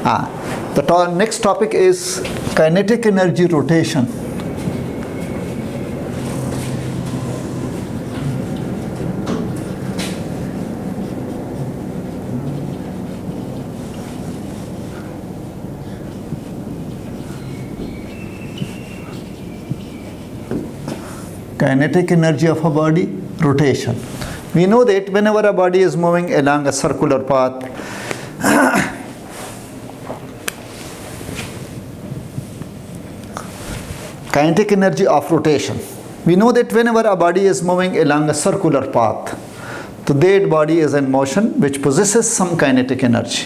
The next topic is kinetic energy rotation. Kinetic energy of a body, rotation. We know that whenever a body is moving along a circular path, kinetic energy of rotation. We know that whenever a body is moving along a circular path, so that body is in motion which possesses some kinetic energy.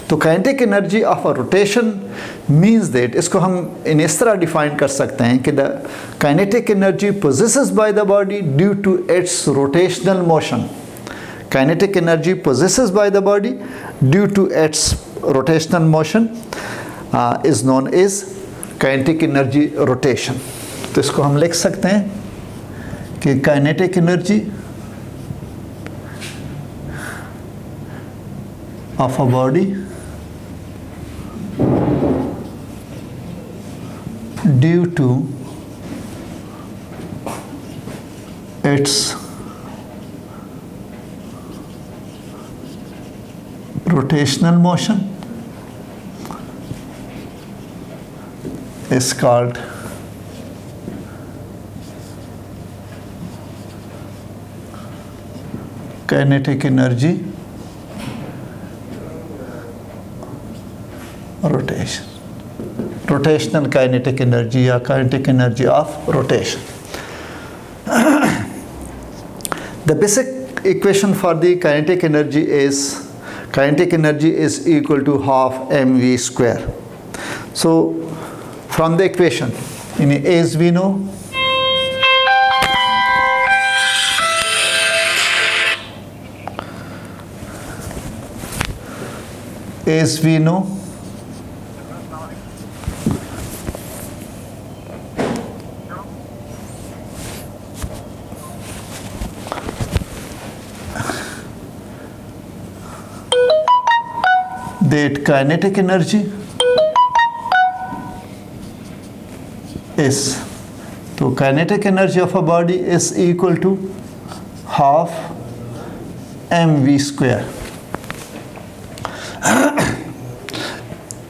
तो kinetic energy of a rotation means that, इसको हम इन इस तरह define कर सकते हैं कि the kinetic energy possesses by the body due to its rotational motion. Kinetic energy possesses by the body due to its rotational motion is known as kinetic energy rotation. तो इसको हम लिख सकते हैं कि kinetic energy of a body due to its rotational motion is called kinetic energy rotation. Rotational kinetic energy or kinetic energy of rotation. The basic equation for the kinetic energy is equal to half mv square. So from the equation, as we know, that kinetic energy is, so kinetic energy of a body is equal to half mv square.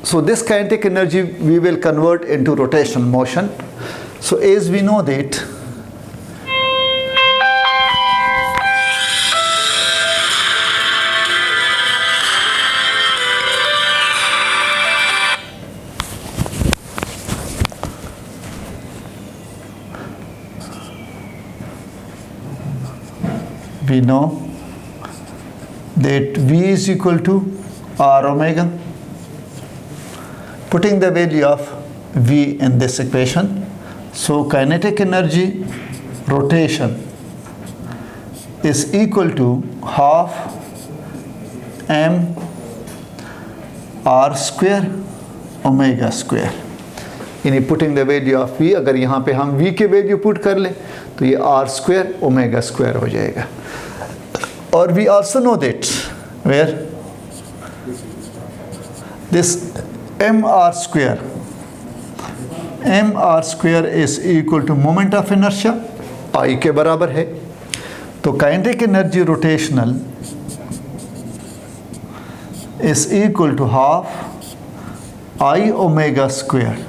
So this kinetic energy we will convert into rotational motion. So as we know that we know that V is equal to R omega. Putting the value of V in this equation, so kinetic energy rotation is equal to half m r square omega square. यानी putting the value of V, अगर यहाँ पे हम V के value put कर लें तो ये r स्क्वायर ओमेगा स्क्वायर हो जाएगा. और we also know that where this mr square is equal to moment of inertia I के बराबर है. तो kinetic energy rotational is equal to half I omega square.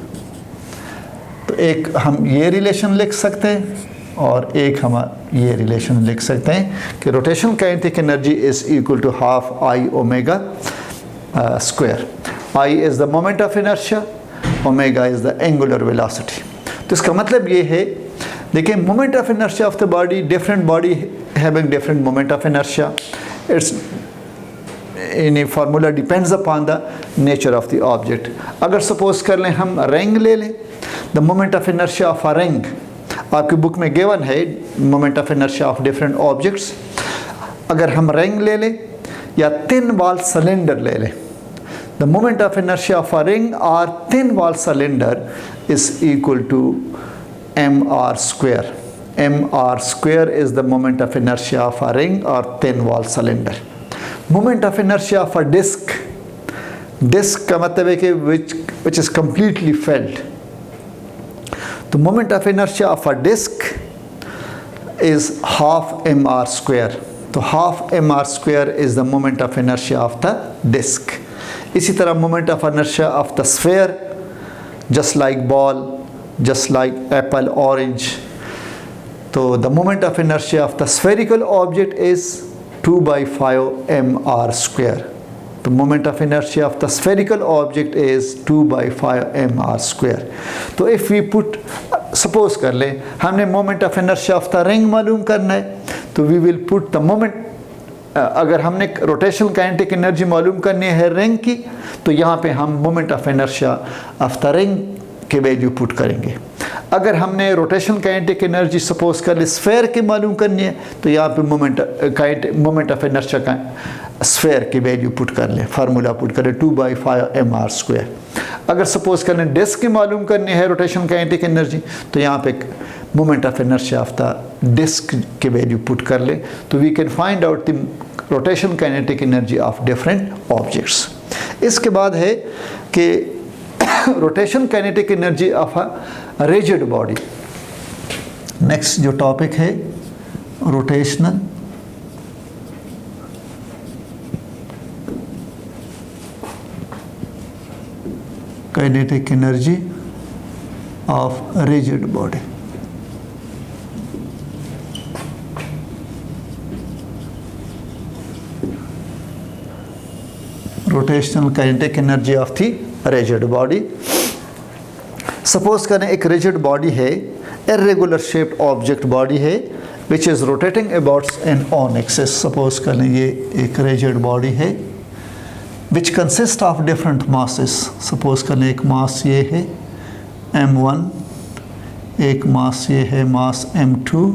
तो एक हम ये रिलेशन लिख सकते हैं और एक हम ये रिलेशन लिख सकते हैं कि rotational kinetic energy is equal to half I omega square. I is the moment of inertia, omega is the angular velocity. तो इसका मतलब ये है, देखिए moment of inertia of the body, different body having different moment of inertia. It's in formula depends upon the nature of the object. अगर suppose कर लें हम रिंग ले लें, the moment of inertia of a ring आपकी book में given है, moment of inertia of different objects. अगर हम रिंग ले लें या थिन वॉल सिलेंडर ले लें, the moment of inertia of a ring और thin wall cylinder is equal to M R square. M R square is the moment of inertia of a ring और thin wall cylinder. Moment of inertia of a disc disc का मतलब है कि which is completely filled. तो मोमेंट of inertia of a डिस्क is half mr square. तो half mr square is the moment of inertia of the disk. इसी तरह moment of inertia of the sphere, just like ball, just like apple, orange. तो the moment of inertia of the spherical object is 2 by 5 mr square. The moment of inertia of the spherical object is 2 by 5 mr square. तो if we put, suppose कर ले हमने moment of inertia of the ring मालूम करना है, तो we will put the moment, अगर हमने rotational kinetic energy मालूम करनी है रिंग की, तो यहाँ पे हम moment of inertia of the ring के वैल्यू पुट करेंगे. अगर हमने रोटेशनल काइनेटिक एनर्जी सपोज कर ले स्फेयर की मालूम करनी है, तो यहाँ पे मोमेंट ऑफ इनर्शिया का स्फेयर की वैल्यू पुट कर ले, फार्मूला पुट कर ले 2 by 5 mr square. अगर सपोज कर लें डिस्क की मालूम करनी है रोटेशनल काइनेटिक एनर्जी, तो यहाँ पे moment of inertia of the disc की वैल्यू पुट कर ले, तो we can find out the rotational kinetic energy of different objects. इसके बाद है कि rotation kinetic energy of a rigid body. Next जो टॉपिक है rotational kinetic energy of rigid body. Rotational kinetic energy of the rigid body. Suppose करें एक rigid body है, irregular shaped object body है which is rotating about an on axis. Suppose करें ये एक rigid body है which consist of different masses. Suppose करें एक मास ये है m1, एक मास ये है मास m2,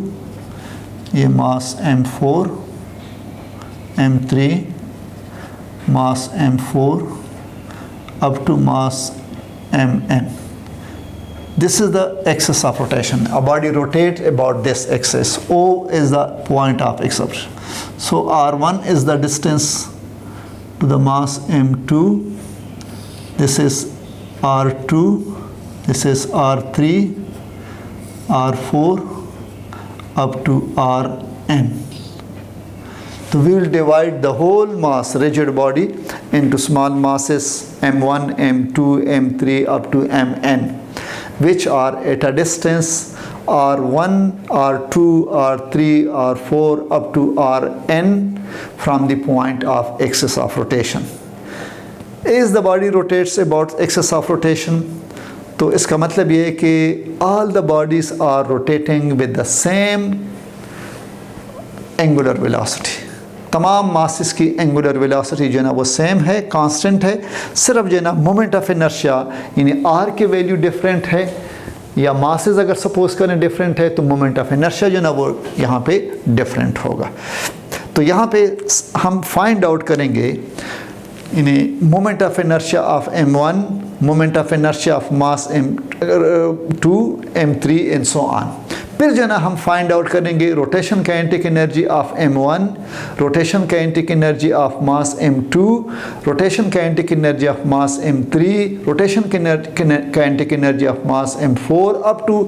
ये मास m4, m3, mass m4 up to mass mn. This is the axis of rotation. A body rotates about this axis. O is the point of exception. So r1 is the distance to the mass m2. This is r2. This is r3, r4 up to rn. So we will divide the whole mass rigid body into small masses m1, m2, m3 up to mn, which are at a distance r1, r2, r3, r4 up to rn from the point of axis of rotation. As the body rotates about axis of rotation, तो इसका मतलब ये है कि all the bodies are rotating with the same angular velocity. तमाम masses की angular velocity जो है ना वो सेम है, कांस्टेंट है. सिर्फ जो है ना मोमेंट ऑफ इनर्शिया यानी आर की वैल्यू डिफरेंट है, या मासेस अगर सपोज करें डिफरेंट है, तो मोमेंट ऑफ इनर्शिया जो है ना वो यहाँ पे डिफरेंट होगा. तो यहाँ पे हम फाइंड आउट करेंगे यानी moment of inertia of m1, moment of inertia of mass m2, m3 and so on. फिर जो ना हम फाइंड आउट करेंगे rotation kinetic energy of m1, rotation kinetic energy of mass m2, rotation kinetic energy of mass m3, rotation kinetic energy of mass m4 up to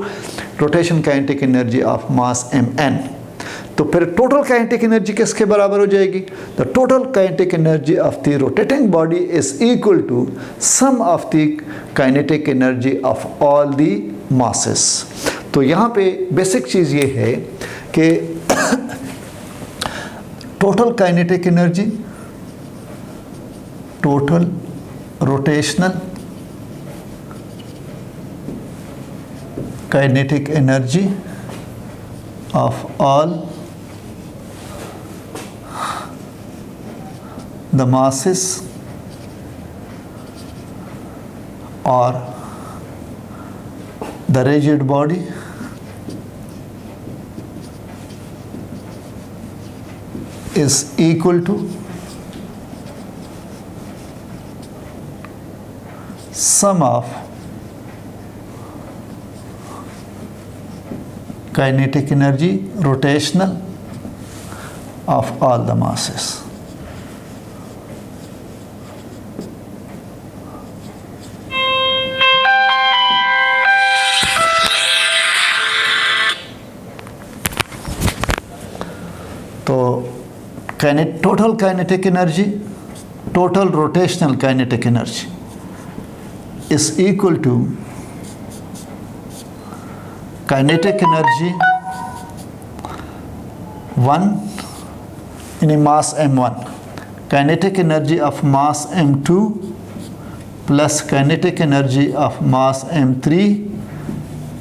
rotation kinetic energy of mass mn. तो फिर total kinetic energy किसके बराबर हो जाएगी? The total kinetic energy of the rotating body is equal to sum of the kinetic energy of all the masses. तो यहाँ पे basic चीज़ ये है कि total kinetic energy, total rotational kinetic energy of all the masses or the rigid body is equal to sum of kinetic energy rotational of all the masses. total kinetic energy, total rotational kinetic energy is equal to kinetic energy 1 in a mass m1, kinetic energy of mass m2 plus kinetic energy of mass m3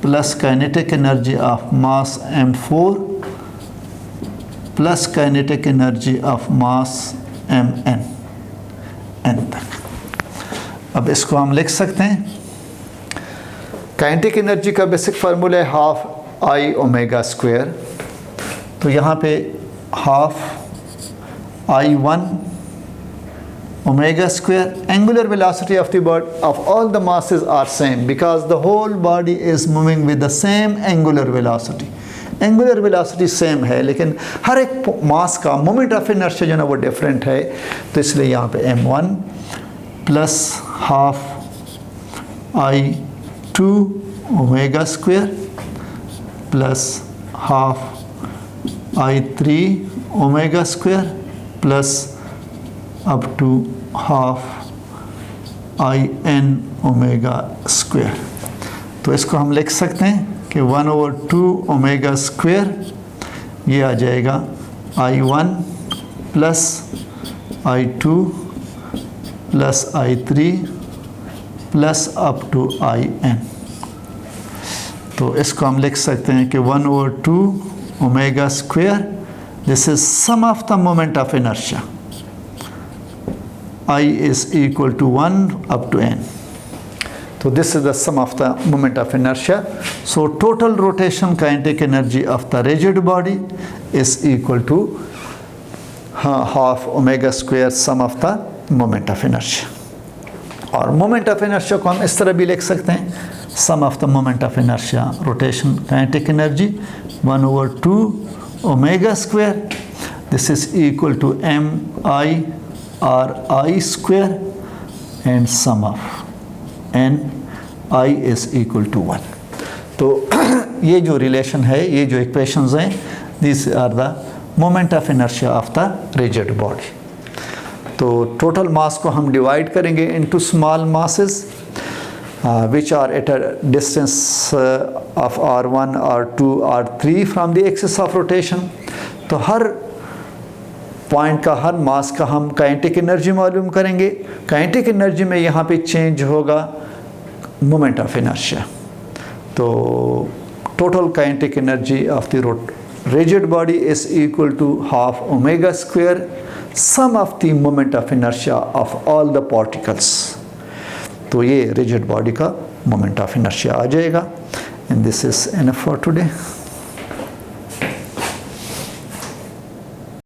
plus kinetic energy of mass m4 plus kinetic energy of mass M N तक। अब इसको हम लिख सकते हैं, kinetic energy का basic formula है half I omega square. तो यहाँ पे half I one omega square, angular velocity of the body of all the masses are same because the whole body is moving with the same angular velocity. Angular velocity same है, लेकिन हर एक मास का moment of inertia जो है वो different है। तो इसलिए यहाँ पे m1 plus half I two omega square plus half I three omega square plus up to half I N omega square. तो इसको हम लिख सकते हैं कि 1/2 ओमेगा स्क्वायर, ये आ जाएगा I1 plus I2 plus I3 plus up to IN। तो इसको हम लिख सकते हैं कि 1/2 omega square, this is sum of the moment of inertia, I is equal to 1 up to n. So this is the sum of the moment of inertia. So total rotation kinetic energy of the rigid body is equal to half omega square sum of the moment of inertia. और moment of inertia को हम इस तरह भी लिख सकते हैं, sum of the moment of inertia rotation kinetic energy 1/2 omega square, this is equal to mi or I square and sum of n I is equal to 1. तो ये जो रिलेशन है, ये जो इक्वेशंस हैं, this are the moment of inertia of the rigid body. तो total mass को हम डिवाइड करेंगे into small masses which are at a distance of r1, r2, r3 from the axis of rotation। तो हर point का, हर मास का हम kinetic energy मालूम करेंगे। काइनेटिक एनर्जी में यहाँ पे चेंज होगा मोमेंट ऑफ इनर्शिया। तो total kinetic energy of the rigid body is equal to half omega square sum of the moment of inertia of all the particles. तो ये rigid body का moment of inertia आ जाएगा। And this is enough for today.